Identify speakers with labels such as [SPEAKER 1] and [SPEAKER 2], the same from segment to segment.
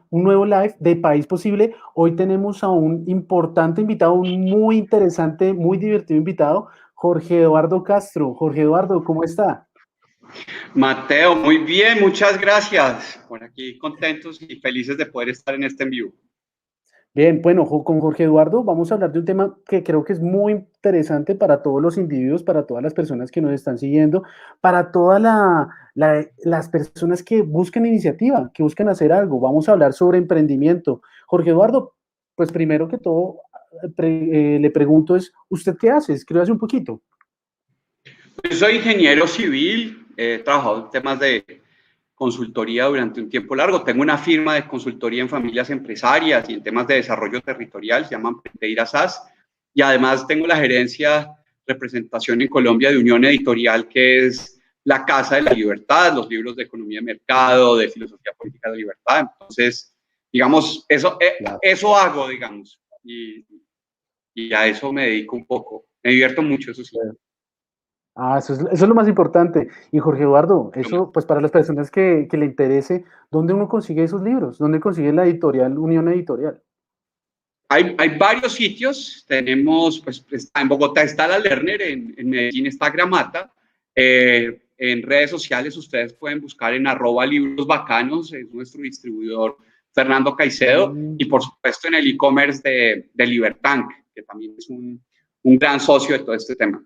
[SPEAKER 1] un nuevo live de País Posible. Hoy tenemos a un importante invitado, un muy interesante, muy divertido invitado, Jorge Eduardo Castro. Jorge Eduardo, ¿cómo está?
[SPEAKER 2] Mateo, muy bien, muchas gracias. Por aquí contentos y felices de poder estar en este en vivo.
[SPEAKER 1] Bien, bueno, con Jorge Eduardo vamos a hablar de un tema que creo que es muy interesante para todos los individuos, para todas las personas que nos están siguiendo, para todas las personas que buscan iniciativa, que buscan hacer algo. Vamos a hablar sobre emprendimiento. Jorge Eduardo, pues primero que todo, le pregunto es, ¿usted qué hace? Escríbase un poquito.
[SPEAKER 2] Yo soy ingeniero civil, he trabajado en temas de consultoría durante un tiempo largo. Tengo una firma de consultoría en familias empresarias y en temas de desarrollo territorial, se llama Penteira SAS. Y además tengo la gerencia, representación en Colombia de Unión Editorial, que es la Casa de la Libertad, los libros de economía de mercado, de filosofía política de la libertad. Entonces, digamos,
[SPEAKER 1] Claro.
[SPEAKER 2] eso hago, digamos, y a eso me dedico un poco. Me divierto mucho, eso sí.
[SPEAKER 1] Ah, eso es lo más importante. Y Jorge Eduardo, eso, pues para las personas que le interese, ¿dónde uno consigue esos libros? ¿Dónde consigue la editorial, Unión Editorial?
[SPEAKER 2] Hay varios sitios, tenemos, pues en Bogotá está la Lerner, en Medellín está Gramata, en redes sociales ustedes pueden buscar en @librosbacanos, es nuestro distribuidor Fernando Caicedo,
[SPEAKER 1] Mm,
[SPEAKER 2] y por supuesto en el e-commerce de Libertank, que también es un gran socio de todo este tema.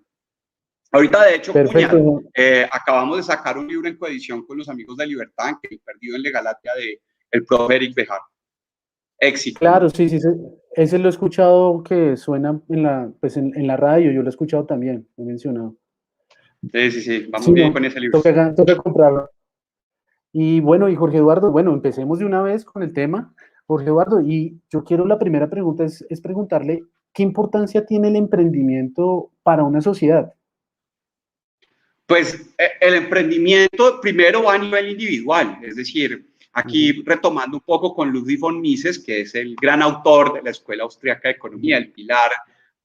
[SPEAKER 2] Ahorita, de hecho, Cuña,
[SPEAKER 1] perfecto.
[SPEAKER 2] acabamos de sacar un libro en coedición con los amigos de Libertank, El Perdido en Legalatia, de el profe Eric Bejar. Éxito,
[SPEAKER 1] Claro,
[SPEAKER 2] ¿no?
[SPEAKER 1] sí, sí, ese lo he escuchado que suena en pues en la radio, yo lo he escuchado también, lo he mencionado.
[SPEAKER 2] Sí, sí, sí,
[SPEAKER 1] Sí,
[SPEAKER 2] vamos bien
[SPEAKER 1] no,
[SPEAKER 2] con ese libro.
[SPEAKER 1] toca comprarlo. Y bueno, y Jorge Eduardo, bueno, empecemos de una vez con el tema. Jorge Eduardo, y yo quiero la primera pregunta es preguntarle, ¿qué importancia tiene el emprendimiento para una sociedad?
[SPEAKER 2] Pues el emprendimiento primero va a nivel individual, es decir,
[SPEAKER 1] Ujú,
[SPEAKER 2] aquí retomando un poco con Ludwig von Mises, que es el gran autor de la Escuela Austriaca de Economía,
[SPEAKER 1] ujú,
[SPEAKER 2] el pilar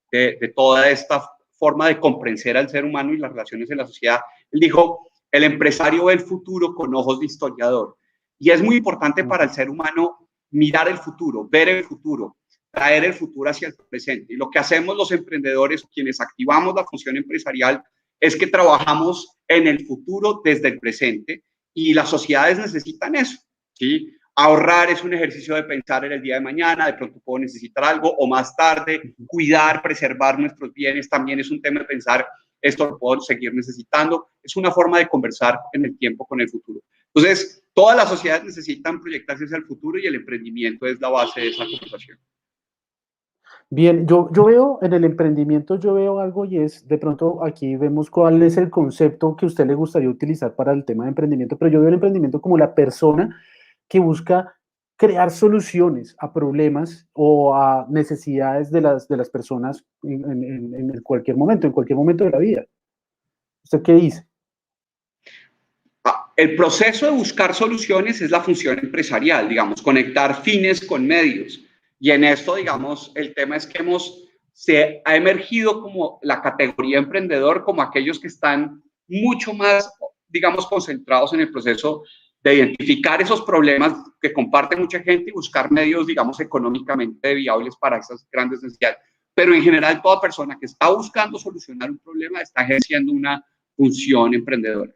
[SPEAKER 2] de toda esta forma de comprender al ser humano y las relaciones en la sociedad. Él dijo, el empresario ve el futuro con ojos de historiador. Y es muy importante para el
[SPEAKER 1] ujú,
[SPEAKER 2] ser humano mirar el futuro, ver el futuro, traer el futuro hacia el presente. Y lo que hacemos los emprendedores, quienes activamos la función empresarial, es que trabajamos en el futuro desde el presente y las sociedades necesitan eso, ¿sí? Ahorrar es un ejercicio de pensar en el día de mañana, de pronto puedo necesitar algo o más tarde,
[SPEAKER 1] ujú.
[SPEAKER 2] cuidar, preservar nuestros bienes también es un tema de pensar, esto lo puedo seguir necesitando, es una forma de conversar en el tiempo con el futuro. Entonces, todas las sociedades necesitan proyectarse hacia el futuro y el emprendimiento es la base de esa conversación.
[SPEAKER 1] Bien, yo veo en el emprendimiento, yo veo algo y es, de pronto aquí vemos cuál es el concepto que a usted le gustaría utilizar para el tema de emprendimiento, pero yo veo el emprendimiento como la persona que busca crear soluciones a problemas o a necesidades de las personas en cualquier momento de la vida. ¿Usted qué dice?
[SPEAKER 2] El proceso de buscar soluciones es la función empresarial, digamos, conectar fines con medios. Y en esto,
[SPEAKER 1] Ujú,
[SPEAKER 2] digamos, el tema es que se ha emergido como la categoría emprendedor, como aquellos que están mucho más, digamos, concentrados en el proceso de identificar esos problemas que comparte mucha gente y buscar medios, digamos, económicamente viables para esas grandes necesidades. Pero en general, toda persona que está buscando solucionar un problema está ejerciendo una función emprendedora.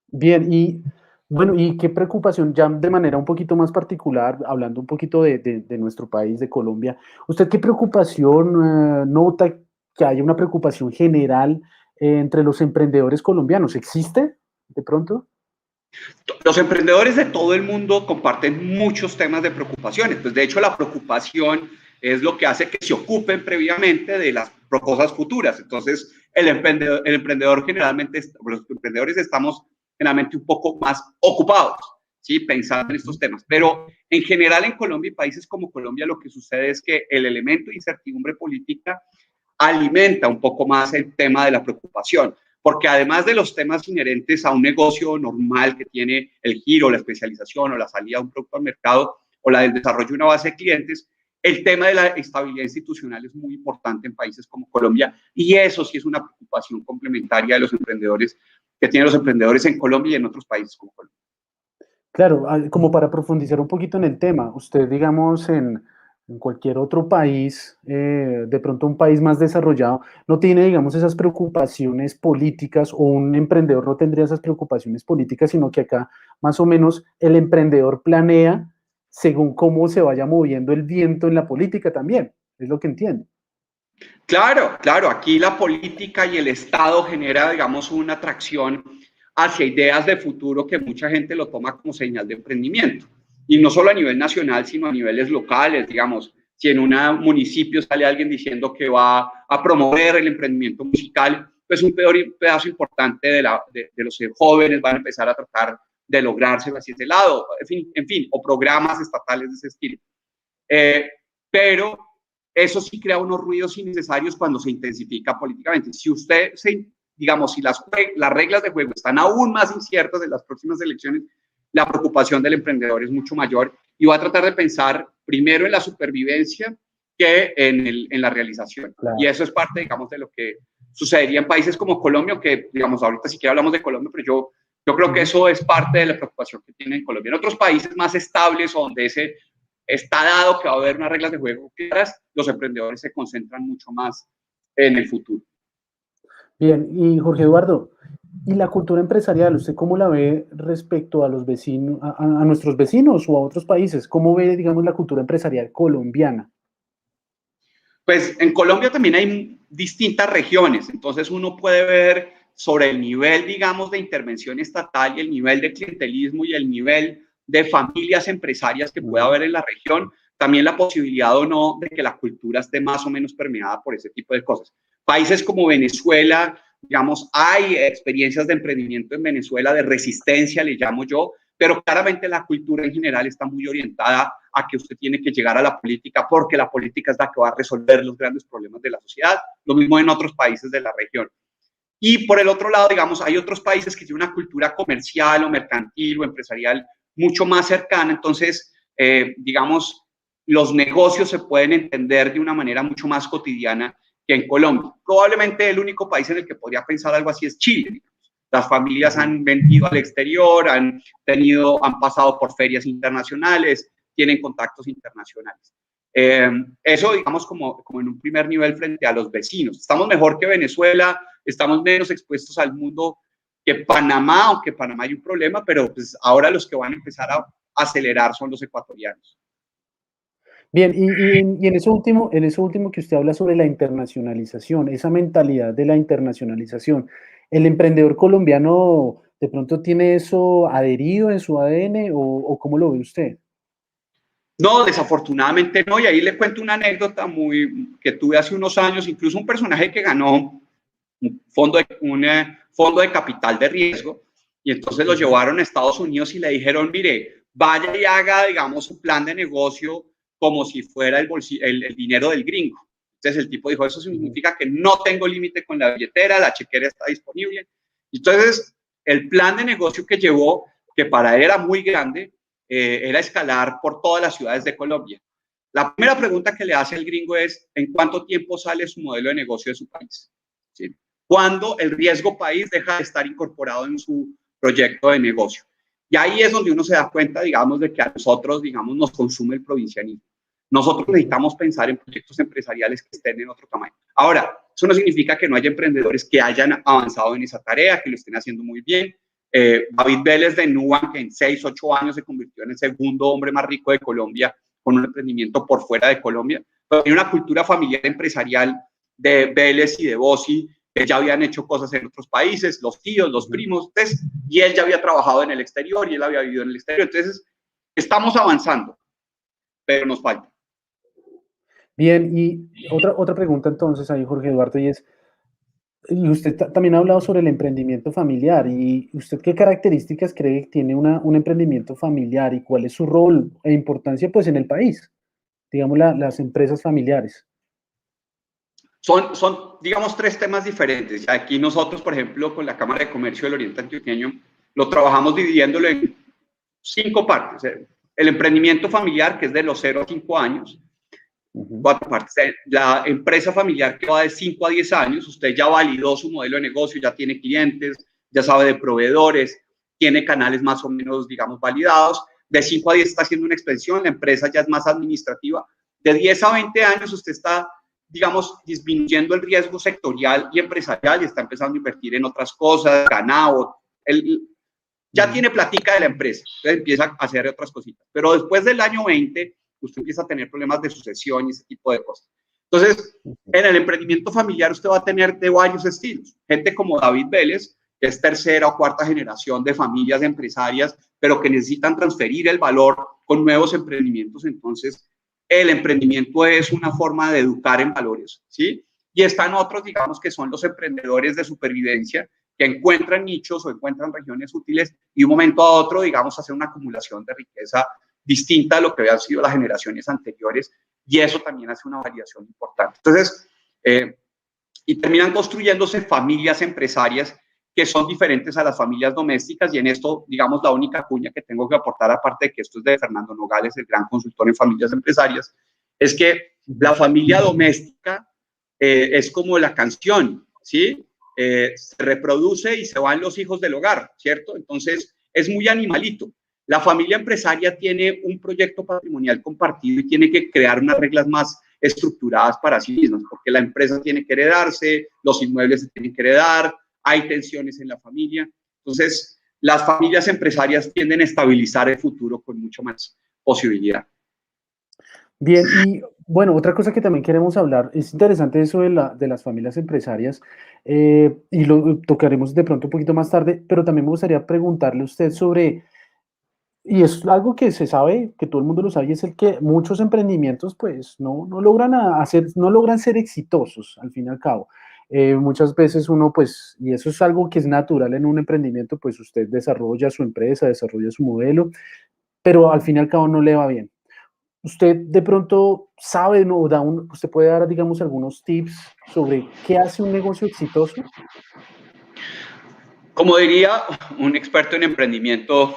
[SPEAKER 1] bien, y bueno, y qué preocupación, ya de manera un poquito más particular, hablando un poquito de nuestro país, de Colombia, ¿usted qué preocupación nota que haya una preocupación general entre los emprendedores colombianos? ¿Existe de pronto?
[SPEAKER 2] Los emprendedores de todo el mundo comparten muchos temas de preocupaciones. Pues de hecho, la preocupación es lo que hace que se ocupen previamente de las cosas futuras. Entonces, el emprendedor generalmente, los emprendedores estamos generalmente un poco más ocupados, ¿sí? Pensando en estos
[SPEAKER 1] Ujú,
[SPEAKER 2] temas. Pero en general en Colombia y países como Colombia, lo que sucede es que el elemento de incertidumbre política alimenta un poco más el tema de la preocupación, porque además de los temas inherentes a un negocio normal que tiene el giro, la especialización o la salida de un producto al mercado o la del desarrollo de una base de clientes, el tema de la estabilidad institucional es muy importante en países como Colombia y eso sí es una preocupación complementaria de los emprendedores que tienen los emprendedores en Colombia y en otros países como Colombia.
[SPEAKER 1] Claro, como para profundizar un poquito en el tema, usted, digamos, en cualquier otro país, de pronto un país más desarrollado, no tiene, digamos, esas preocupaciones políticas o un emprendedor no tendría esas preocupaciones políticas, sino que acá más o menos el emprendedor planea según cómo se vaya moviendo el viento en la política también, es lo que entiendo.
[SPEAKER 2] Claro, claro, aquí la política y el Estado genera, digamos, una atracción hacia ideas de futuro que mucha gente lo toma como señal de emprendimiento. Y no solo a nivel nacional, sino a niveles locales, digamos. Si en un municipio sale alguien diciendo que va a promover el emprendimiento musical, pues un pedazo importante de los jóvenes van a empezar a tratar de lograrse hacia ese lado, en fin, o programas estatales de ese estilo. Pero eso sí crea unos ruidos innecesarios cuando se intensifica políticamente. Si usted, digamos, si las reglas de juego están aún más inciertas en las próximas elecciones, la preocupación del emprendedor es mucho mayor y va a tratar de pensar primero en la supervivencia que en la realización.
[SPEAKER 1] Claro.
[SPEAKER 2] Y eso es parte, digamos, de lo que sucedería en países como Colombia, que, digamos, ahorita sí que hablamos de Colombia, pero yo creo que eso es parte de la preocupación que tiene en Colombia. En otros países más estables, donde ese está dado que va a haber unas reglas de juego claras, los emprendedores se concentran mucho más en el futuro.
[SPEAKER 1] Bien, y Jorge Eduardo, ¿y la cultura empresarial, usted cómo la ve respecto a los vecinos, a nuestros vecinos o a otros países? ¿Cómo ve, digamos, la cultura empresarial colombiana?
[SPEAKER 2] Pues en Colombia también hay distintas regiones, entonces uno puede ver sobre el nivel, digamos, de intervención estatal y el nivel de clientelismo y el nivel de familias empresarias que pueda haber en la región, también la posibilidad o no de que la cultura esté más o menos permeada por ese tipo de cosas. Países como Venezuela, digamos, hay experiencias de emprendimiento en Venezuela, de resistencia, le llamo yo, pero claramente la cultura en general está muy orientada a que usted tiene que llegar a la política porque la política es la que va a resolver los grandes problemas de la sociedad, lo mismo en otros países de la región. Y por el otro lado, digamos, hay otros países que tienen una cultura comercial o mercantil o empresarial mucho más cercana, entonces, digamos, los negocios se pueden entender de una manera mucho más cotidiana que en Colombia. Probablemente el único país en el que podría pensar algo así es Chile. Las familias han vendido al exterior, han pasado por ferias internacionales, tienen contactos internacionales. Eso, digamos, como en un primer nivel frente a los vecinos. Estamos mejor que Venezuela, estamos menos expuestos al mundo que Panamá, aunque en Panamá hay un problema, pero pues ahora los que van a empezar a acelerar son los ecuatorianos.
[SPEAKER 1] Bien, y en eso último que usted habla sobre la internacionalización, esa mentalidad de la internacionalización, ¿el emprendedor colombiano de pronto tiene eso adherido en su ADN o cómo lo ve usted?
[SPEAKER 2] No, desafortunadamente no, y ahí le cuento una anécdota que tuve hace unos años, incluso un personaje que ganó un fondo de capital de riesgo, y entonces lo llevaron a Estados Unidos y le dijeron, mire, vaya y haga, digamos, su plan de negocio como si fuera el dinero del gringo. Entonces el tipo dijo, eso significa que no tengo límite con la billetera, la chequera está disponible. Entonces, el plan de negocio que llevó, que para él era muy grande, era escalar por todas las ciudades de Colombia. La primera pregunta que le hace el gringo es, ¿en cuánto tiempo sale su modelo de negocio de su país? ¿Sí? ¿Cuándo el riesgo país deja de estar incorporado en su proyecto de negocio? Y ahí es donde uno se da cuenta, digamos, de que a nosotros, digamos, nos consume el provincianismo. Nosotros necesitamos pensar en proyectos empresariales que estén en otro tamaño. Ahora, eso no significa que no haya emprendedores que hayan avanzado en esa tarea, que lo estén haciendo muy bien. David Vélez de Nubank, que en 6, 8 años se convirtió en el segundo hombre más rico de Colombia con un emprendimiento por fuera de Colombia. Pero hay una cultura familiar empresarial de Vélez y de Bossi, que ya habían hecho cosas en otros países, los tíos, los primos, entonces, y él ya había trabajado en el exterior y él había vivido en el exterior. Entonces, estamos avanzando, pero nos falta.
[SPEAKER 1] Bien, y otra pregunta entonces ahí, Jorge Eduardo, y es, y usted también ha hablado sobre el emprendimiento familiar, y usted qué características cree que tiene un emprendimiento familiar y cuál es su rol e importancia pues en el país, digamos las empresas familiares.
[SPEAKER 2] Son, digamos, tres temas diferentes. Aquí nosotros, por ejemplo, con la Cámara de Comercio del Oriente Antioqueño, lo trabajamos dividiéndolo en 5 partes. El emprendimiento familiar, que es de los 0 a 5 años. 4 partes. La empresa familiar, que va de 5 a 10 años. Usted ya validó su modelo de negocio, ya tiene clientes, ya sabe de proveedores, tiene canales más o menos, digamos, validados. De 5 a 10 está haciendo una expansión, la empresa ya es más administrativa. De 10 a 20 años usted está, digamos, disminuyendo el riesgo sectorial y empresarial y está empezando a invertir en otras cosas, ganado, ya tiene platica de la empresa, entonces empieza a hacer otras cositas. Pero después del año 20, usted empieza a tener problemas de sucesión y ese tipo de cosas. Entonces, en el emprendimiento familiar usted va a tener de varios estilos. Gente como David Vélez, que es tercera o cuarta generación de familias empresarias, pero que necesitan transferir el valor con nuevos emprendimientos. Entonces, el emprendimiento es una forma de educar en valores, ¿sí? Y están otros, digamos, que son los emprendedores de supervivencia, que encuentran nichos o encuentran regiones útiles y de un momento a otro, digamos, hacer una acumulación de riqueza distinta a lo que habían sido las generaciones anteriores, y eso también hace una variación importante. Entonces, y terminan construyéndose familias empresarias que son diferentes a las familias domésticas, y en esto, digamos, la única cuña que tengo que aportar, aparte de que esto es de Fernando Nogales, el gran consultor en familias empresarias, es que la familia doméstica es como la canción, ¿sí? Se reproduce y se van los hijos del hogar, ¿cierto? Entonces, es muy animalito. La familia empresaria tiene un proyecto patrimonial compartido y tiene que crear unas reglas más estructuradas para sí mismas, porque la empresa tiene que heredarse, los inmuebles se tienen que heredar, hay tensiones en la familia. Entonces, las familias empresarias tienden a estabilizar el futuro con mucho más posibilidad.
[SPEAKER 1] Bien, y bueno, otra cosa que también queremos hablar, es interesante eso de las familias empresarias, y lo tocaremos de pronto un poquito más tarde, pero también me gustaría preguntarle a usted sobre, y es algo que se sabe, que todo el mundo lo sabe, y es el que muchos emprendimientos pues no logran hacer, no logran ser exitosos al fin y al cabo. Muchas veces uno pues, y eso es algo que es natural en un emprendimiento, pues usted desarrolla su empresa, desarrolla su modelo, pero al fin y al cabo no le va bien. Usted de pronto sabe, ¿no? Usted puede dar, digamos, algunos tips sobre qué hace un negocio exitoso.
[SPEAKER 2] Como diría un experto en emprendimiento,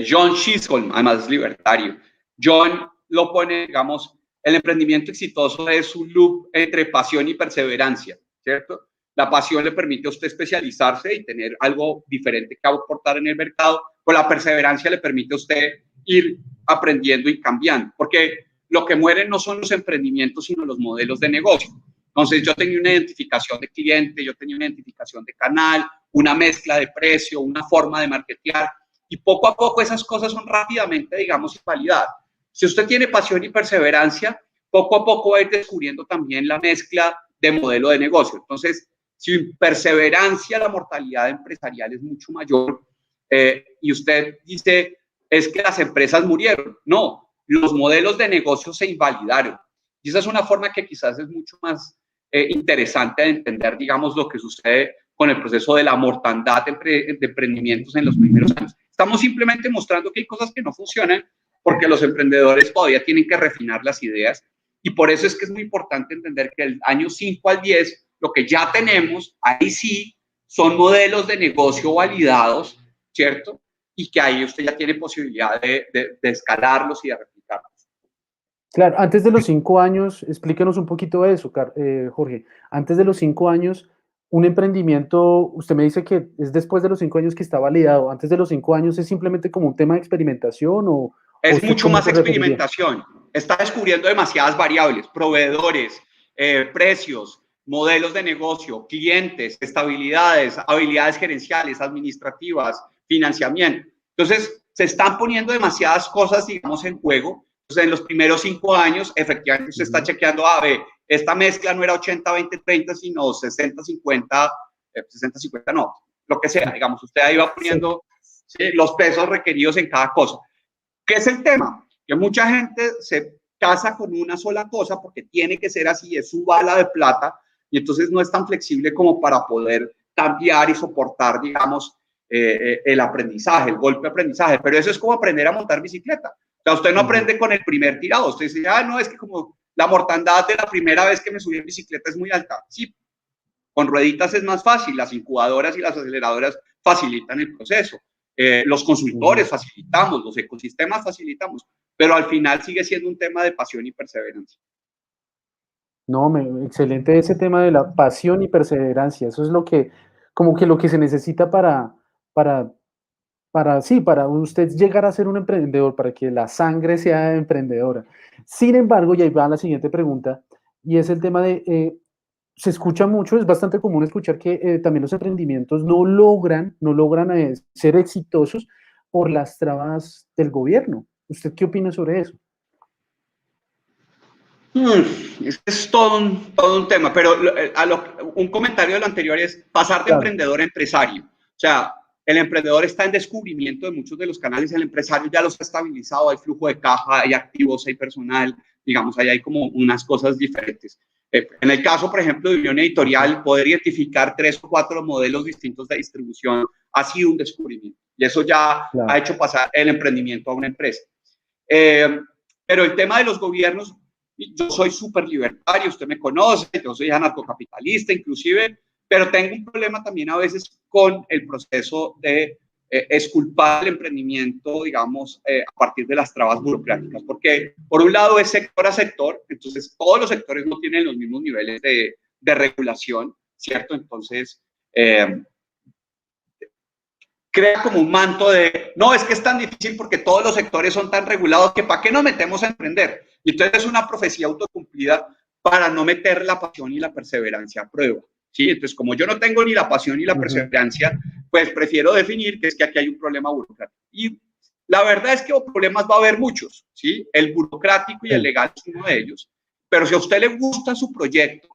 [SPEAKER 2] John Chisholm, además es libertario, John lo pone, digamos, el emprendimiento exitoso es un loop entre pasión y perseverancia, ¿cierto? La pasión le permite a usted especializarse y tener algo diferente que aportar en el mercado, pero la perseverancia le permite a usted ir aprendiendo y cambiando, porque lo que mueren no son los emprendimientos, sino los modelos de negocio. Entonces, yo tenía una identificación de cliente, yo tenía una identificación de canal, una mezcla de precio, una forma de marketear, y poco a poco esas cosas son rápidamente, digamos, invalidadas. Si usted tiene pasión y perseverancia, poco a poco va a ir descubriendo también la mezcla de modelo de negocio. Entonces, sin perseverancia, la mortalidad empresarial es mucho mayor, y usted dice, es que las empresas murieron. No, los modelos de negocio se invalidaron. Y esa es una forma que quizás es mucho más interesante de entender, digamos, lo que sucede con el proceso de la mortandad de emprendimientos en los primeros años. Estamos simplemente mostrando que hay cosas que no funcionan porque los emprendedores todavía tienen que refinar las ideas, y por eso es que es muy importante entender que el año 5 al 10, lo que ya tenemos, ahí sí, son modelos de negocio validados, ¿cierto? Y que ahí usted ya tiene posibilidad de escalarlos y de replicarlos.
[SPEAKER 1] Claro, antes de los 5 años, explíquenos un poquito eso, Jorge. Antes de los 5 años, un emprendimiento, usted me dice que es después de los 5 años que está validado. Antes de los 5 años es simplemente como un tema de experimentación o
[SPEAKER 2] Es
[SPEAKER 1] usted
[SPEAKER 2] mucho
[SPEAKER 1] cómo
[SPEAKER 2] más
[SPEAKER 1] se referiría.
[SPEAKER 2] experimentación. Está descubriendo demasiadas variables, proveedores, precios, modelos de negocio, clientes, estabilidades, habilidades gerenciales, administrativas, financiamiento. Entonces, se están poniendo demasiadas cosas, digamos, en juego. Entonces, en los primeros 5 años, efectivamente, usted está chequeando, esta mezcla no era 80-20-30, sino 60-50, 60-50 no, lo que sea, digamos, usted ahí va poniendo, ¿sí?, los pesos requeridos en cada cosa. ¿Qué es el tema? Que mucha gente se casa con una sola cosa porque tiene que ser así, es su bala de plata, y entonces no es tan flexible como para poder cambiar y soportar, digamos, el aprendizaje, el golpe de aprendizaje. Pero eso es como aprender a montar bicicleta. O sea, usted no aprende con el primer tirado. Usted dice, no, es que como la mortandad de la primera vez que me subí en bicicleta es muy alta. Sí, con rueditas es más fácil, las incubadoras y las aceleradoras facilitan el proceso, los consultores facilitamos, los ecosistemas facilitamos, pero al final sigue siendo un tema de pasión y perseverancia.
[SPEAKER 1] No, excelente ese tema de la pasión y perseverancia. Eso es lo que, como que lo que se necesita para sí, para usted llegar a ser un emprendedor, para que la sangre sea emprendedora. Sin embargo, y ahí va la siguiente pregunta, y es el tema de, se escucha mucho, es bastante común escuchar que también los emprendimientos no logran ser exitosos por las trabas del gobierno. ¿Usted qué opina sobre eso?
[SPEAKER 2] Es todo un tema, pero un comentario de lo anterior es pasar de
[SPEAKER 1] Claro.
[SPEAKER 2] emprendedor a empresario. O sea, el emprendedor está en descubrimiento de muchos de los canales, el empresario ya los ha estabilizado, hay flujo de caja, hay activos, hay personal, digamos, ahí hay como unas cosas diferentes. En el caso, por ejemplo, de Unión Editorial, poder identificar 3 o 4 modelos distintos de distribución ha sido un descubrimiento y eso ya ha
[SPEAKER 1] Claro.
[SPEAKER 2] hecho pasar el emprendimiento a una empresa. Eh, pero el tema de los gobiernos, yo soy súper libertario, usted me conoce, yo soy anarcocapitalista inclusive, pero tengo un problema también a veces con el proceso de exculpar el emprendimiento, digamos, a partir de las trabas burocráticas, porque por un lado es sector a sector, entonces todos los sectores no tienen los mismos niveles de regulación, ¿cierto? Entonces, crea como un manto de, no, es que es tan difícil porque todos los sectores son tan regulados que ¿para qué nos metemos a emprender? Y entonces es una profecía autocumplida para no meter la pasión y la perseverancia a prueba. ¿Sí? Entonces, como yo no tengo ni la pasión ni la
[SPEAKER 1] Ujú.
[SPEAKER 2] perseverancia, pues prefiero definir que es que aquí hay un problema burocrático. Y la verdad es que problemas va a haber muchos, ¿sí? El burocrático y el
[SPEAKER 1] Sí.
[SPEAKER 2] legal es uno de ellos. Pero si a usted le gusta su proyecto,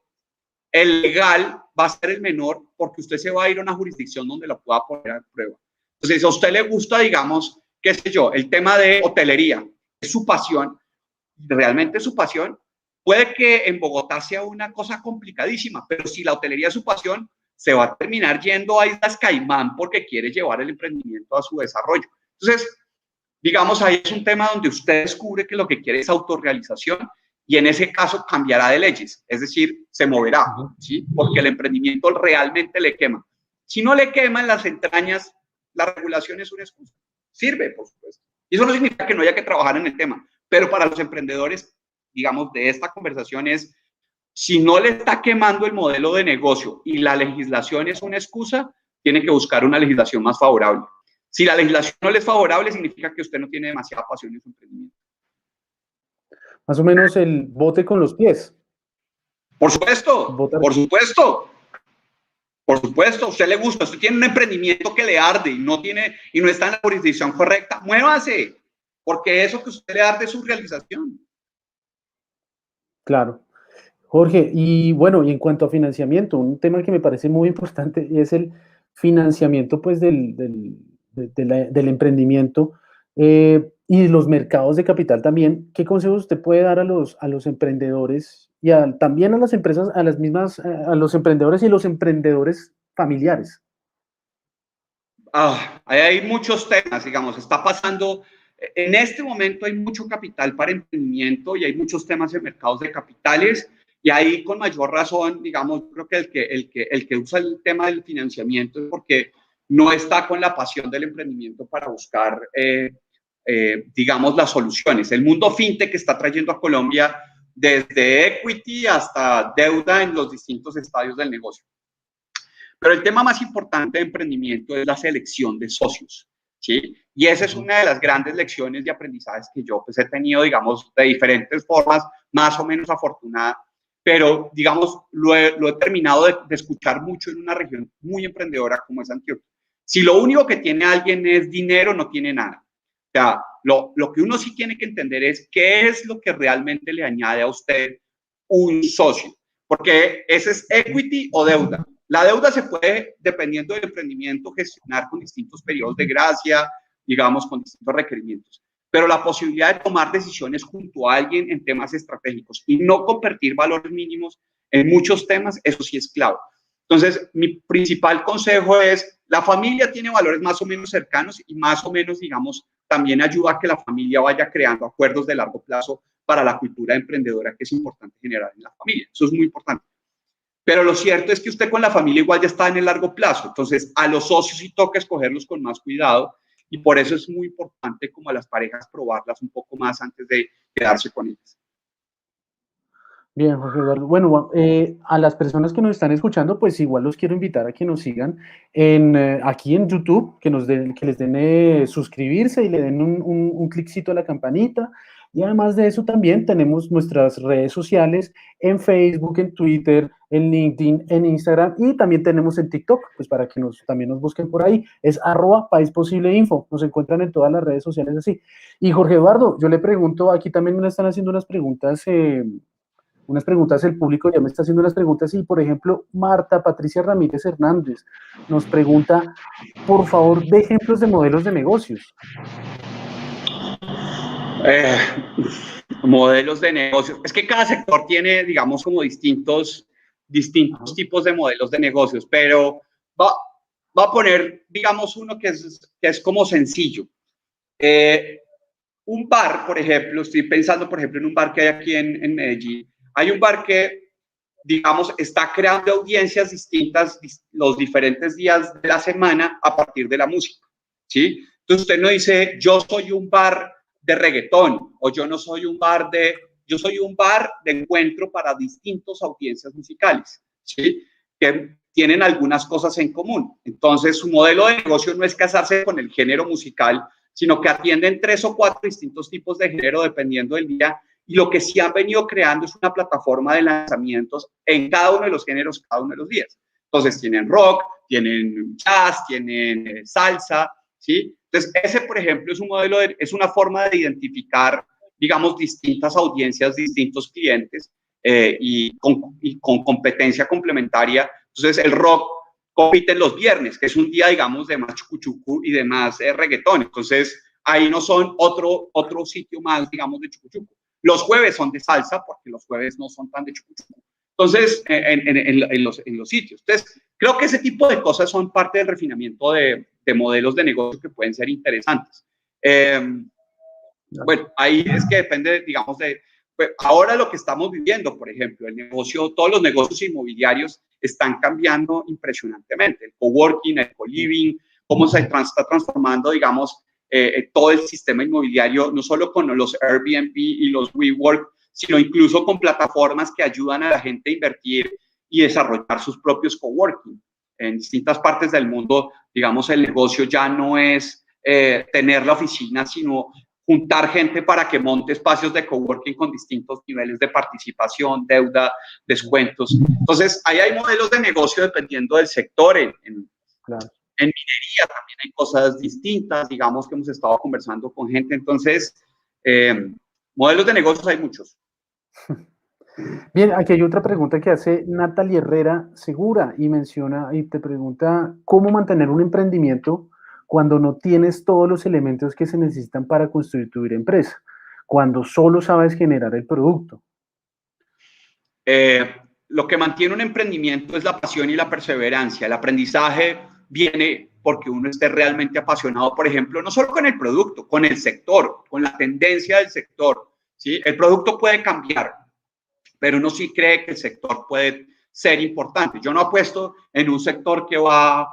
[SPEAKER 2] el legal va a ser el menor porque usted se va a ir a una jurisdicción donde lo pueda poner a prueba. Entonces, si a usted le gusta, digamos, qué sé yo, el tema de hotelería, es su pasión, realmente su pasión, puede que en Bogotá sea una cosa complicadísima, pero si la hotelería es su pasión, se va a terminar yendo a Islas Caimán porque quiere llevar el emprendimiento a su desarrollo. Entonces, digamos, ahí es un tema donde usted descubre que lo que quiere es autorrealización y en ese caso cambiará de leyes, es decir, se moverá,
[SPEAKER 1] Ujú.
[SPEAKER 2] ¿sí? Porque el emprendimiento realmente le quema. Si no le quema en las entrañas, la regulación es una excusa. Sirve, por supuesto. Y eso no significa que no haya que trabajar en el tema, pero para los emprendedores, digamos, de esta conversación es, si no le está quemando el modelo de negocio y la legislación es una excusa, tiene que buscar una legislación más favorable. Si la legislación no le es favorable, significa que usted no tiene demasiada pasión en su emprendimiento.
[SPEAKER 1] Más o menos el bote con los pies.
[SPEAKER 2] Por supuesto,
[SPEAKER 1] Botar.
[SPEAKER 2] por supuesto, por supuesto, a usted le gusta, usted tiene un emprendimiento que le arde y no está en la jurisdicción correcta, muévase, porque eso que usted le arde es su realización.
[SPEAKER 1] Claro. Jorge, y bueno, y en cuanto a financiamiento, un tema que me parece muy importante y es el financiamiento pues del emprendimiento y los mercados de capital también. ¿Qué consejos usted puede dar a los emprendedores y también a las empresas, a las mismas, a los emprendedores y los emprendedores familiares?
[SPEAKER 2] Ahí hay muchos temas, digamos, está pasando, en este momento hay mucho capital para emprendimiento y hay muchos temas en mercados de capitales y ahí con mayor razón, digamos, creo que el que usa el tema del financiamiento es porque no está con la pasión del emprendimiento para buscar, digamos, las soluciones. El mundo fintech está trayendo a Colombia desde equity hasta deuda en los distintos estadios del negocio. Pero el tema más importante de emprendimiento es la selección de socios, ¿sí? Y esa es
[SPEAKER 1] Ujú.
[SPEAKER 2] una de las grandes lecciones de aprendizajes que yo pues, he tenido, digamos, de diferentes formas, más o menos afortunada, pero, digamos, lo he terminado de escuchar mucho en una región muy emprendedora como es Antioquia. Si lo único que tiene alguien es dinero, no tiene nada. O sea, lo que uno sí tiene que entender es qué es lo que realmente le añade a usted un socio, porque ese es equity o deuda. La deuda se puede, dependiendo del emprendimiento, gestionar con distintos periodos de gracia, digamos, con distintos requerimientos. Pero la posibilidad de tomar decisiones junto a alguien en temas estratégicos y no convertir valores mínimos en muchos temas, eso sí es clave. Entonces, mi principal consejo es, la familia tiene valores más o menos cercanos y más o menos, digamos, también ayuda a que la familia vaya creando acuerdos de largo plazo para la cultura emprendedora que es importante generar en la familia. Eso es muy importante. Pero lo cierto es que usted con la familia igual ya está en el largo plazo. Entonces, a los socios sí toca escogerlos con más cuidado y por eso es muy importante como a las parejas probarlas un poco más antes de quedarse con ellas.
[SPEAKER 1] Bien, Jorge Eduardo. Bueno, a las personas que nos están escuchando, pues igual los quiero invitar a que nos sigan aquí en YouTube, que les den suscribirse y le den un cliccito a la campanita. Y además de eso, también tenemos nuestras redes sociales en Facebook, en Twitter, en LinkedIn, en Instagram y también tenemos en TikTok, pues para que también nos busquen por ahí. Es @paisposibleinfo. Nos encuentran en todas las redes sociales así. Y Jorge Eduardo, yo le pregunto, aquí también me están haciendo unas preguntas, el público ya me está haciendo unas preguntas y, por ejemplo, Marta Patricia Ramírez Hernández nos pregunta, por favor, de ejemplos de modelos de negocios.
[SPEAKER 2] Eh, Modelos de negocio. Es que cada sector tiene, digamos, como distintos
[SPEAKER 1] Ajá.
[SPEAKER 2] tipos de modelos de negocios, pero va, va a poner, digamos, uno que es como sencillo. Un bar, por ejemplo, estoy pensando, por ejemplo, en un bar que hay aquí en Medellín. Hay un bar que, digamos, está creando audiencias distintas los diferentes días de la semana a partir de la música, ¿sí? Entonces usted no dice, yo soy un bar de reggaetón o yo soy un bar de encuentro para distintas audiencias musicales, ¿sí? Que tienen algunas cosas en común. Entonces su modelo de negocio no es casarse con el género musical, sino que atienden 3 o 4 distintos tipos de género dependiendo del día. Y lo que sí han venido creando es una plataforma de lanzamientos en cada uno de los géneros, cada uno de los días. Entonces tienen rock, tienen jazz, tienen salsa, ¿sí? Entonces ese, por ejemplo, es un modelo, es una forma de identificar, digamos, distintas audiencias, distintos clientes y con competencia complementaria. Entonces el rock compiten los viernes, que es un día, digamos, de más chucuchucu y de más reggaetón. Entonces, ahí no son otro sitio más, digamos, de chucuchucu. Los jueves son de salsa, porque los jueves no son tan de chucuchucu. Entonces, en los sitios. Entonces, creo que ese tipo de cosas son parte del refinamiento de modelos de negocio que pueden ser interesantes. Bueno, ahí es que depende, digamos, pues, ahora lo que estamos viviendo, por ejemplo, el negocio, todos los negocios inmobiliarios están cambiando impresionantemente. El coworking, el co-living, cómo se está transformando, digamos, todo el sistema inmobiliario, no solo con los Airbnb y los WeWork, sino incluso con plataformas que ayudan a la gente a invertir y desarrollar sus propios coworking. En distintas partes del mundo, digamos, el negocio ya no es tener la oficina, sino juntar gente para que monte espacios de coworking con distintos niveles de participación, deuda, descuentos. Entonces, ahí hay modelos de negocio dependiendo del sector.
[SPEAKER 1] Claro.
[SPEAKER 2] En minería también hay cosas distintas, digamos que hemos estado conversando con gente. Entonces, modelos de negocios hay muchos.
[SPEAKER 1] Bien, aquí hay otra pregunta que hace Natalie Herrera Segura y menciona y te pregunta cómo mantener un emprendimiento cuando no tienes todos los elementos que se necesitan para construir tu empresa, cuando solo sabes generar el producto.
[SPEAKER 2] Lo que mantiene un emprendimiento es la pasión y la perseverancia. El aprendizaje viene porque uno esté realmente apasionado, por ejemplo, no solo con el producto, con el sector, con la tendencia del sector, ¿sí? El producto puede cambiar, pero uno sí cree que el sector puede ser importante. Yo no apuesto en un sector que va,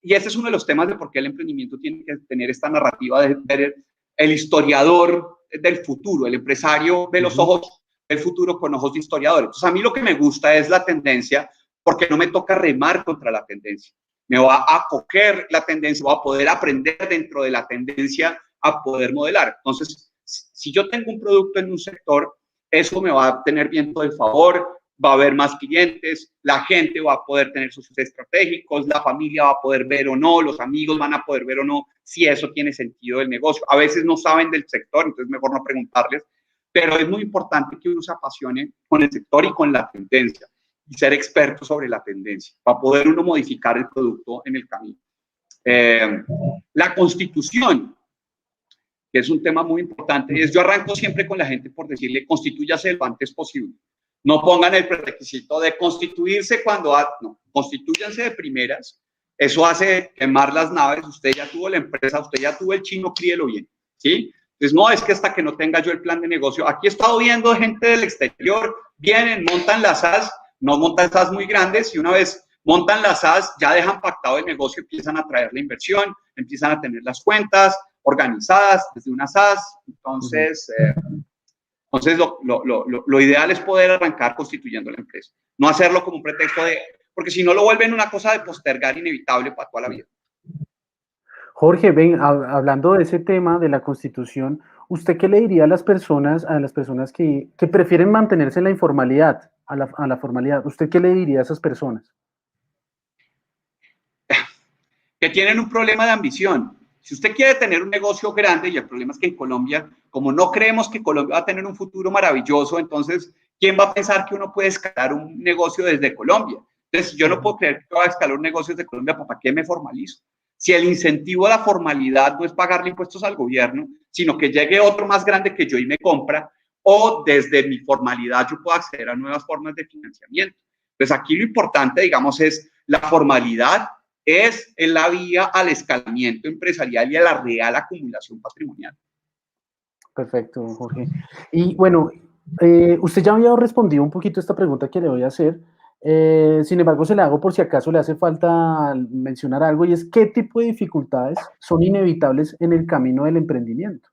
[SPEAKER 2] y ese es uno de los temas de por qué el emprendimiento tiene que tener esta narrativa de ver el historiador del futuro, el empresario ve los ojos del futuro con ojos de historiador. Entonces a mí lo que me gusta es la tendencia, porque no me toca remar contra la tendencia. Me va a coger la tendencia, voy a poder aprender dentro de la tendencia a poder modelar. Entonces, si yo tengo un producto en un sector, eso me va a tener viento de favor, va a haber más clientes, la gente va a poder tener sus estratégicos, la familia va a poder ver o no, los amigos van a poder ver o no si eso tiene sentido del negocio. A veces no saben del sector, entonces mejor no preguntarles, pero es muy importante que uno se apasione con el sector y con la tendencia y ser experto sobre la tendencia para poder uno modificar el producto en el camino. La constitución, que es un tema muy importante, es yo arranco siempre con la gente por decirle, constitúyase lo antes posible. No pongan el prerequisito de constituirse cuando, no, constitúyanse de primeras. Eso hace quemar las naves. Usted ya tuvo la empresa, usted ya tuvo el chino, críelo bien, ¿sí? Entonces, no, es que hasta que no tenga yo el plan de negocio, aquí he estado viendo gente del exterior, vienen, montan las SAS, no montan SAS muy grandes y una vez montan las SAS, ya dejan pactado el negocio, empiezan a traer la inversión, empiezan a tener las cuentas organizadas desde una SAS. Entonces, Entonces, lo ideal es poder arrancar constituyendo la empresa, no hacerlo como un pretexto de, porque si no lo vuelven una cosa de postergar inevitable para toda la vida.
[SPEAKER 1] Jorge, ven, hablando de ese tema de la Constitución, ¿usted qué le diría a las personas que prefieren mantenerse en la informalidad, a la formalidad? ¿Usted qué le diría a esas personas?
[SPEAKER 2] Que tienen un problema de ambición. Si usted quiere tener un negocio grande, y el problema es que en Colombia, como no creemos que Colombia va a tener un futuro maravilloso, entonces, ¿quién va a pensar que uno puede escalar un negocio desde Colombia? Entonces, yo no puedo creer que va a escalar un negocio desde Colombia, ¿para qué me formalizo? Si el incentivo a la formalidad no es pagarle impuestos al gobierno, sino que llegue otro más grande que yo y me compra, o desde mi formalidad yo puedo acceder a nuevas formas de financiamiento. Entonces, aquí lo importante, digamos, es la formalidad es en la vía al escalamiento empresarial y a la real acumulación patrimonial.
[SPEAKER 1] Perfecto, Jorge. Y bueno, usted ya había respondido un poquito esta pregunta que le voy a hacer. Sin embargo, se la hago por si acaso le hace falta mencionar algo, y es qué tipo de dificultades son inevitables en el camino del emprendimiento.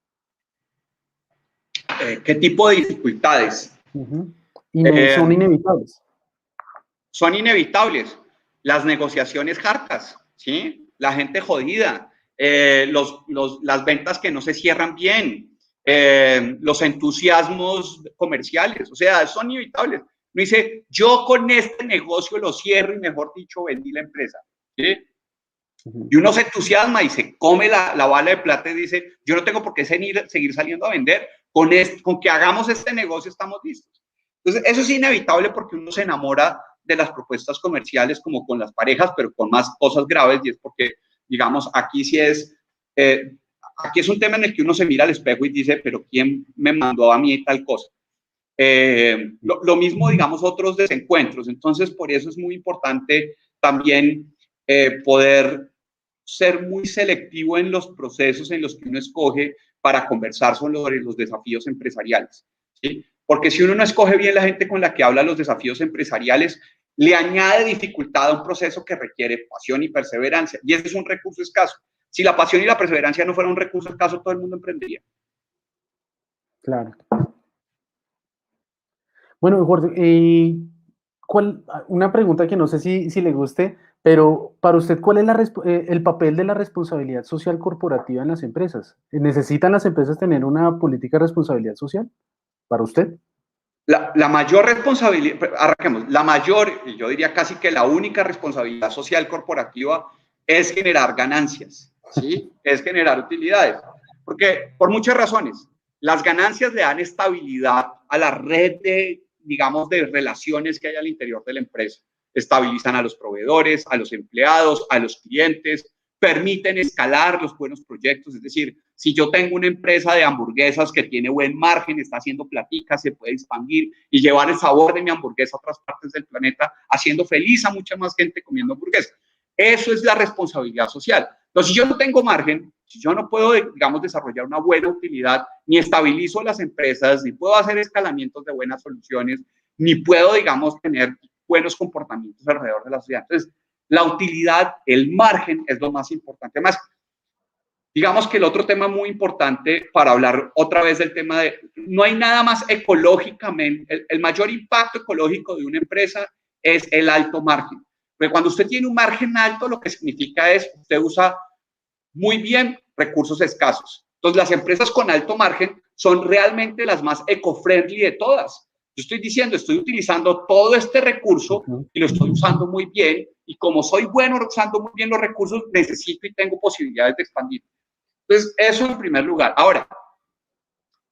[SPEAKER 2] ¿Qué tipo de dificultades?
[SPEAKER 1] Son inevitables.
[SPEAKER 2] Son inevitables. Las negociaciones hartas, ¿sí? La gente jodida, las ventas que no se cierran bien, los entusiasmos comerciales, o sea, son inevitables. Me dice, yo con este negocio lo cierro y mejor dicho, vendí la empresa, ¿sí? Y uno se entusiasma y se come la bala de plata y dice, yo no tengo por qué seguir saliendo a vender, con que hagamos este negocio estamos listos. Entonces, eso es inevitable porque uno se enamora de las propuestas comerciales como con las parejas, pero con más cosas graves, y es porque, digamos, aquí sí es, aquí es un tema en el que uno se mira al espejo y dice, pero ¿quién me mandó a mí tal cosa? Lo mismo, digamos, otros desencuentros. Entonces, por eso es muy importante también poder ser muy selectivo en los procesos en los que uno escoge para conversar sobre los desafíos empresariales, ¿sí? Porque si uno no escoge bien la gente con la que habla los desafíos empresariales, le añade dificultad a un proceso que requiere pasión y perseverancia, y ese es un recurso escaso. Si la pasión y la perseverancia no fueran un recurso escaso, todo el mundo emprendería.
[SPEAKER 1] Claro. Bueno, Jorge, una pregunta que no sé si le guste, pero para usted, ¿cuál es el papel de la responsabilidad social corporativa en las empresas? ¿Necesitan las empresas tener una política de responsabilidad social para usted?
[SPEAKER 2] La mayor responsabilidad, arranquemos, la mayor, y yo diría casi que la única responsabilidad social corporativa es generar ganancias, ¿sí? Es generar utilidades. Porque por muchas razones, las ganancias le dan estabilidad a la red de, digamos, de relaciones que hay al interior de la empresa. Estabilizan a los proveedores, a los empleados, a los clientes, permiten escalar los buenos proyectos. Es decir, si yo tengo una empresa de hamburguesas que tiene buen margen, está haciendo platica, se puede expandir y llevar el sabor de mi hamburguesa a otras partes del planeta, haciendo feliz a mucha más gente comiendo hamburguesas. Eso es la responsabilidad social. Entonces, si yo no tengo margen, si yo no puedo, digamos, desarrollar una buena utilidad, ni estabilizo las empresas, ni puedo hacer escalamientos de buenas soluciones, ni puedo, digamos, tener buenos comportamientos alrededor de la sociedad. Entonces, la utilidad, el margen es lo más importante. Además, digamos que el otro tema muy importante para hablar otra vez del tema de, no hay nada más ecológicamente, el mayor impacto ecológico de una empresa es el alto margen. Porque cuando usted tiene un margen alto, lo que significa es que usted usa muy bien recursos escasos. Entonces, las empresas con alto margen son realmente las más eco-friendly de todas. Yo estoy diciendo, estoy utilizando todo este recurso y lo estoy usando muy bien, y como soy bueno usando muy bien los recursos, necesito y tengo posibilidades de expandir. Entonces, eso en primer lugar. Ahora,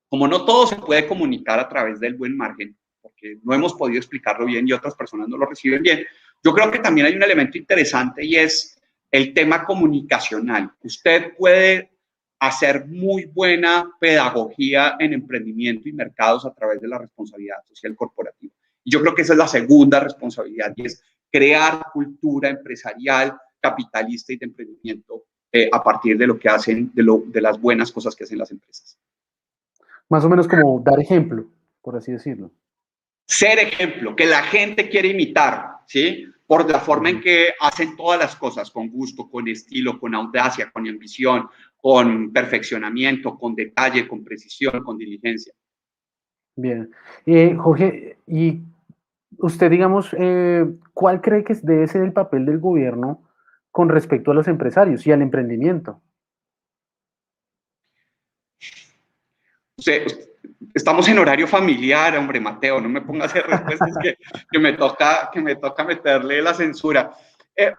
[SPEAKER 2] como no todo se puede comunicar a través del buen margen, porque no hemos podido explicarlo bien y otras personas no lo reciben bien, yo creo que también hay un elemento interesante y es el tema comunicacional. Usted puede hacer muy buena pedagogía en emprendimiento y mercados a través de la responsabilidad social corporativa. Y yo creo que esa es la segunda responsabilidad, y es crear cultura empresarial, capitalista y de emprendimiento a partir de lo que hacen, de las buenas cosas que hacen las empresas.
[SPEAKER 1] Más o menos como dar ejemplo, por así decirlo.
[SPEAKER 2] Ser ejemplo, que la gente quiere imitar, ¿sí? Por la forma en que hacen todas las cosas, con gusto, con estilo, con audacia, con ambición, con perfeccionamiento, con detalle, con precisión, con diligencia.
[SPEAKER 1] Bien. Jorge, y usted, digamos, ¿cuál cree que debe ser el papel del gobierno con respecto a los empresarios y al emprendimiento?
[SPEAKER 2] Usted- Estamos en horario familiar, hombre, Mateo, no me ponga a hacer respuestas que me toca meterle la censura. Eh,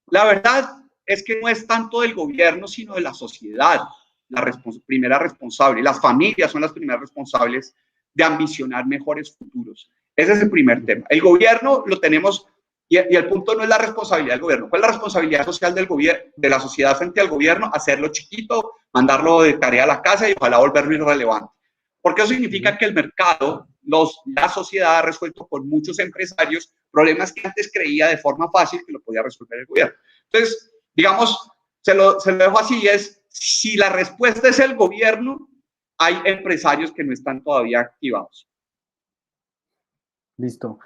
[SPEAKER 2] la verdad es que no es tanto del gobierno, sino de la sociedad la primera responsable. Las familias son las primeras responsables de ambicionar mejores futuros. Ese es el primer tema. El gobierno lo tenemos, y el punto no es la responsabilidad del gobierno. ¿Cuál es la responsabilidad social del gobierno, de la sociedad frente al gobierno? Hacerlo chiquito, mandarlo de tarea a la casa y ojalá volverlo irrelevante. Porque eso significa que el mercado, la sociedad ha resuelto con muchos empresarios problemas que antes creía de forma fácil que lo podía resolver el gobierno. Entonces, digamos, se lo dejo así, es si la respuesta es el gobierno, hay empresarios que no están todavía activados.
[SPEAKER 1] Listo.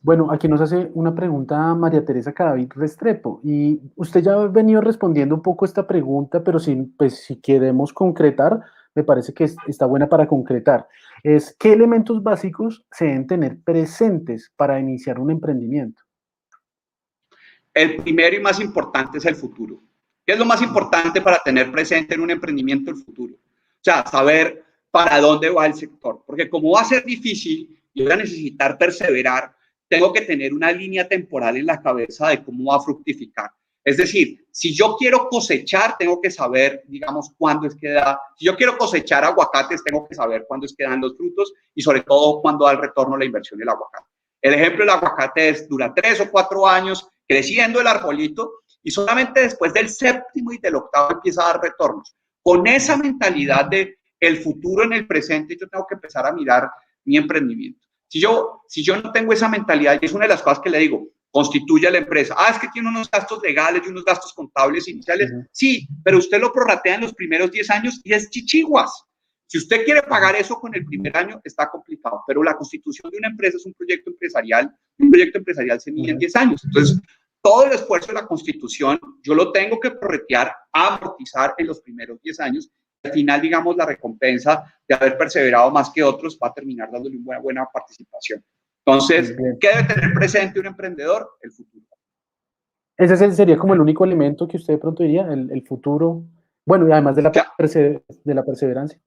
[SPEAKER 1] Bueno, aquí nos hace una pregunta María Teresa Cadavid Restrepo, y usted ya ha venido respondiendo un poco esta pregunta, pero pues, si queremos concretar, me parece que está buena para concretar. ¿Qué elementos básicos se deben tener presentes para iniciar un emprendimiento?
[SPEAKER 2] El primero y más importante es el futuro. ¿Qué es lo más importante para tener presente en un emprendimiento el futuro? O sea, saber para dónde va el sector. Porque como va a ser difícil y voy a necesitar perseverar, tengo que tener una línea temporal en la cabeza de cómo va a fructificar. Es decir, si yo quiero cosechar, tengo que saber, digamos, cuándo es que da. Si yo quiero cosechar aguacates, tengo que saber cuándo es que dan los frutos y sobre todo cuándo da el retorno la inversión del aguacate. El ejemplo del aguacate dura 3 o 4 años creciendo el arbolito y solamente después del séptimo y del octavo empieza a dar retornos. Con esa mentalidad de el futuro en el presente, yo tengo que empezar a mirar mi emprendimiento. Si yo no tengo esa mentalidad, y es una de las cosas que le digo, constituye la empresa. Es que tiene unos gastos legales y unos gastos contables iniciales. Sí, pero usted lo prorratea en los primeros 10 años y es chichiguas. Si usted quiere pagar eso con el primer año, está complicado, pero la constitución de una empresa es un proyecto empresarial se mide en 10 años. Entonces, todo el esfuerzo de la constitución, yo lo tengo que prorratear, amortizar en los primeros 10 años. Al final, digamos, la recompensa de haber perseverado más que otros va a terminar dándole una buena participación. Entonces, ¿qué debe tener presente un emprendedor? El futuro.
[SPEAKER 1] Ese sería como el único elemento que usted de pronto diría, el futuro. Bueno, y además de la perseverancia.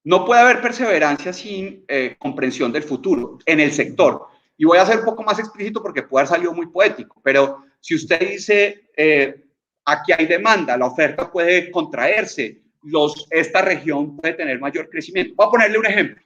[SPEAKER 2] No puede haber perseverancia sin comprensión del futuro en el sector. Y voy a ser un poco más explícito porque puede haber salido muy poético, pero si usted dice, aquí hay demanda, la oferta puede contraerse, esta región puede tener mayor crecimiento. Voy a ponerle un ejemplo.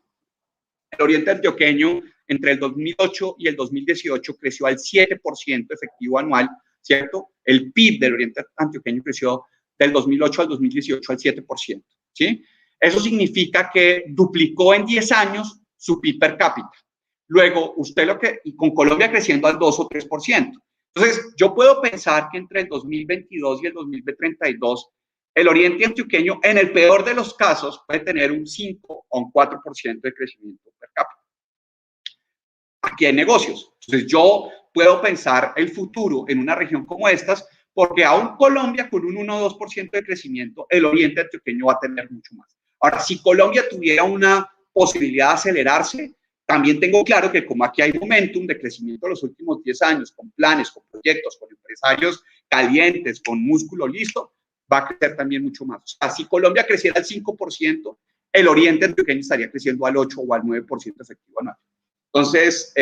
[SPEAKER 2] El Oriente Antioqueño entre el 2008 y el 2018 creció al 7% efectivo anual, ¿cierto? El PIB del Oriente Antioqueño creció del 2008 al 2018 al 7%, ¿sí? Eso significa que duplicó en 10 años su PIB per cápita. Luego, y con Colombia creciendo al 2 o 3%. Entonces, yo puedo pensar que entre el 2022 y el 2032, el Oriente Antioqueño, en el peor de los casos, puede tener un 5 o un 4% de crecimiento per cápita. Aquí hay negocios. Entonces, yo puedo pensar el futuro en una región como estas, porque aún Colombia con un 1 o 2% de crecimiento, el Oriente Antioqueño va a tener mucho más. Ahora, si Colombia tuviera una posibilidad de acelerarse, también tengo claro que como aquí hay momentum de crecimiento en los últimos 10 años, con planes, con proyectos, con empresarios calientes, con músculo listo, va a crecer también mucho más. O sea, si Colombia creciera al 5%, el Oriente Antioqueño estaría creciendo al 8 o al 9% efectivo anual. Entonces,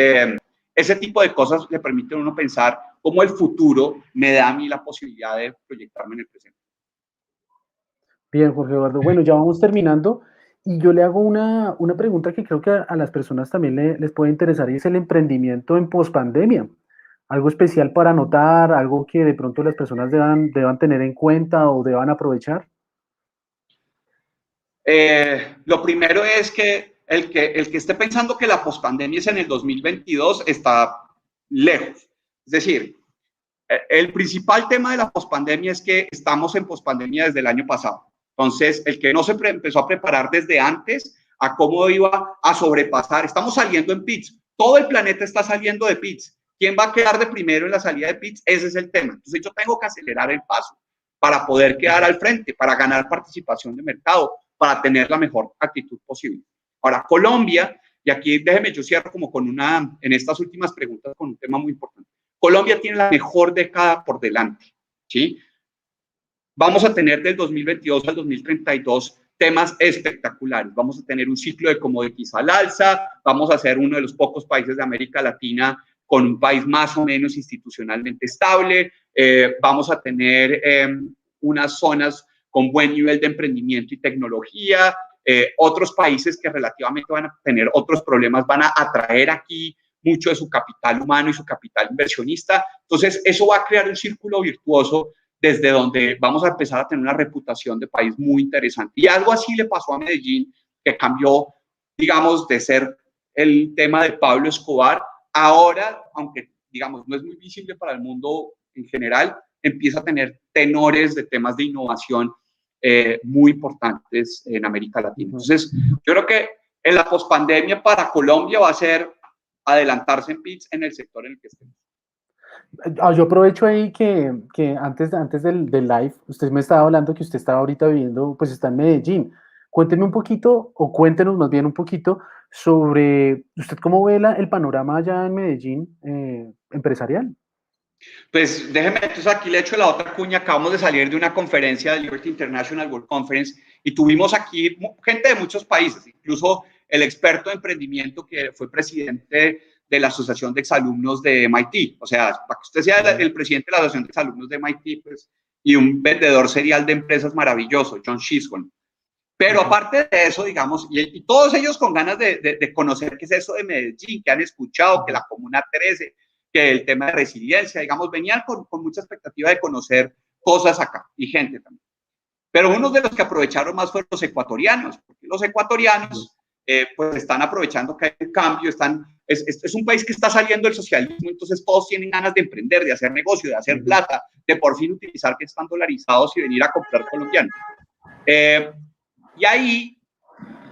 [SPEAKER 2] ese tipo de cosas le permiten a uno pensar cómo el futuro me da a mí la posibilidad de proyectarme en el presente.
[SPEAKER 1] Bien, Jorge Eduardo. Bueno, ya vamos terminando y yo le hago una pregunta que creo que a las personas también les puede interesar, y es el emprendimiento en pospandemia. Algo especial para anotar, algo que de pronto las personas deban tener en cuenta o deban aprovechar.
[SPEAKER 2] Lo primero es que el que esté pensando que la pospandemia es en el 2022 está lejos. Es decir, el principal tema de la pospandemia es que estamos en pospandemia desde el año pasado. Entonces, el que no se empezó a preparar desde antes a cómo iba a sobrepasar, estamos saliendo en pits, todo el planeta está saliendo de pits. ¿Quién va a quedar de primero en la salida de pits? Ese es el tema. Entonces, yo tengo que acelerar el paso para poder quedar al frente, para ganar participación de mercado, para tener la mejor actitud posible. Ahora, Colombia, y aquí déjeme, yo cierro como en estas últimas preguntas con un tema muy importante. Colombia tiene la mejor década por delante, ¿sí? Vamos a tener del 2022 al 2032 temas espectaculares. Vamos a tener un ciclo de commodities al alza, vamos a ser uno de los pocos países de América Latina con un país más o menos institucionalmente estable, vamos a tener unas zonas con buen nivel de emprendimiento y tecnología, otros países que relativamente van a tener otros problemas van a atraer aquí mucho de su capital humano y su capital inversionista. Entonces, eso va a crear un círculo virtuoso desde donde vamos a empezar a tener una reputación de país muy interesante. Y algo así le pasó a Medellín, que cambió, digamos, de ser el tema de Pablo Escobar. Ahora, aunque, digamos, no es muy visible para el mundo en general, empieza a tener tenores de temas de innovación muy importantes en América Latina. Entonces, yo creo que en la pospandemia para Colombia va a ser adelantarse en PITS en el sector en el que estemos.
[SPEAKER 1] Yo aprovecho ahí que antes del live, usted me estaba hablando que usted estaba ahorita viviendo, pues está en Medellín. Cuénteme un poquito, o cuéntenos más bien un poquito, sobre usted cómo ve el panorama allá en Medellín empresarial.
[SPEAKER 2] Pues déjeme, entonces aquí le echo la otra cuña. Acabamos de salir de una conferencia de Liberty International World Conference y tuvimos aquí gente de muchos países, incluso el experto de emprendimiento que fue presidente de la Asociación de Exalumnos de MIT. O sea, para que usted sea el presidente de la Asociación de Exalumnos de MIT, pues, y un vendedor serial de empresas maravilloso, John Chisholm. Pero aparte de eso, digamos, y todos ellos con ganas de conocer qué es eso de Medellín, que han escuchado, que la Comuna 13, que el tema de resiliencia, digamos, venían con mucha expectativa de conocer cosas acá y gente también. Pero uno de los que aprovecharon más fueron los ecuatorianos, porque los ecuatorianos pues están aprovechando que hay un cambio, es un país que está saliendo del socialismo, entonces todos tienen ganas de emprender, de hacer negocio, de hacer plata, de por fin utilizar que están dolarizados y venir a comprar colombiano. Y ahí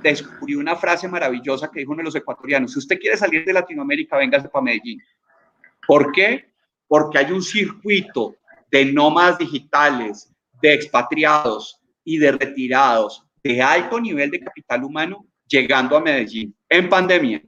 [SPEAKER 2] descubrí una frase maravillosa que dijo uno de los ecuatorianos: si usted quiere salir de Latinoamérica, véngase para Medellín. ¿Por qué? Porque hay un circuito de nómadas digitales, de expatriados y de retirados de alto nivel de capital humano llegando a Medellín en pandemia.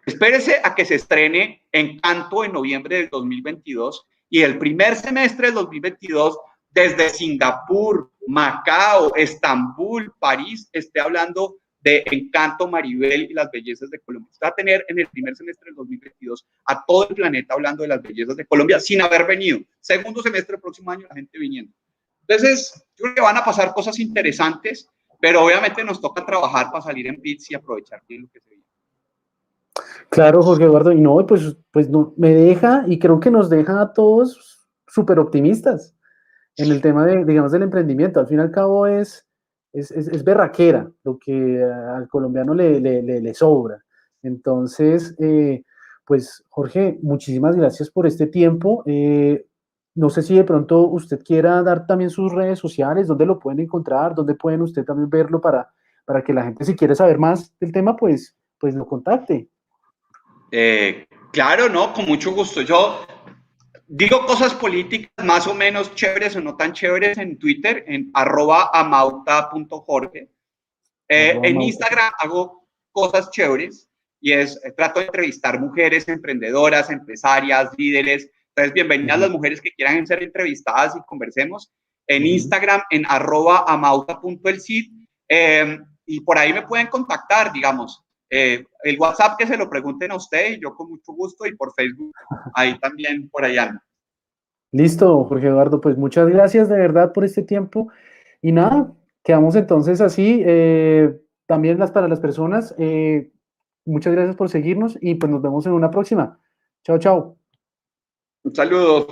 [SPEAKER 2] Espérese a que se estrene Encanto en noviembre del 2022 y el primer semestre del 2022 desde Singapur, Macao, Estambul, París, esté hablando de Encanto, Maribel y las bellezas de Colombia. Usted va a tener en el primer semestre del 2022 a todo el planeta hablando de las bellezas de Colombia sin haber venido. Segundo semestre del próximo año la gente viniendo. Entonces, yo creo que van a pasar cosas interesantes, pero obviamente nos toca trabajar para salir en PITS y aprovechar bien lo que se viene.
[SPEAKER 1] Claro, Jorge Eduardo, y no, pues no, me deja, y creo que nos deja a todos súper optimistas en el tema digamos, del emprendimiento. Al fin y al cabo es berraquera lo que al colombiano le sobra. Entonces, pues Jorge, muchísimas gracias por este tiempo. No sé si de pronto usted quiera dar también sus redes sociales, dónde lo pueden encontrar, dónde pueden usted también verlo para que la gente, si quiere saber más del tema, pues lo contacte.
[SPEAKER 2] Claro, no, con mucho gusto. Yo digo cosas políticas más o menos chéveres o no tan chéveres en Twitter, en @amauta.jorge. En Instagram hago cosas chéveres y trato de entrevistar mujeres emprendedoras, empresarias, líderes. Entonces, bienvenidas las mujeres que quieran ser entrevistadas y conversemos. En Instagram, en @amauta.elcid. Y por ahí me pueden contactar, digamos. El WhatsApp que se lo pregunten a usted y yo con mucho gusto, y por Facebook, ahí también, por allá.
[SPEAKER 1] Listo, Jorge Eduardo, pues muchas gracias de verdad por este tiempo. Y nada, quedamos entonces así. También para las personas, muchas gracias por seguirnos y pues nos vemos en una próxima. Chao, chao.
[SPEAKER 2] Un saludo.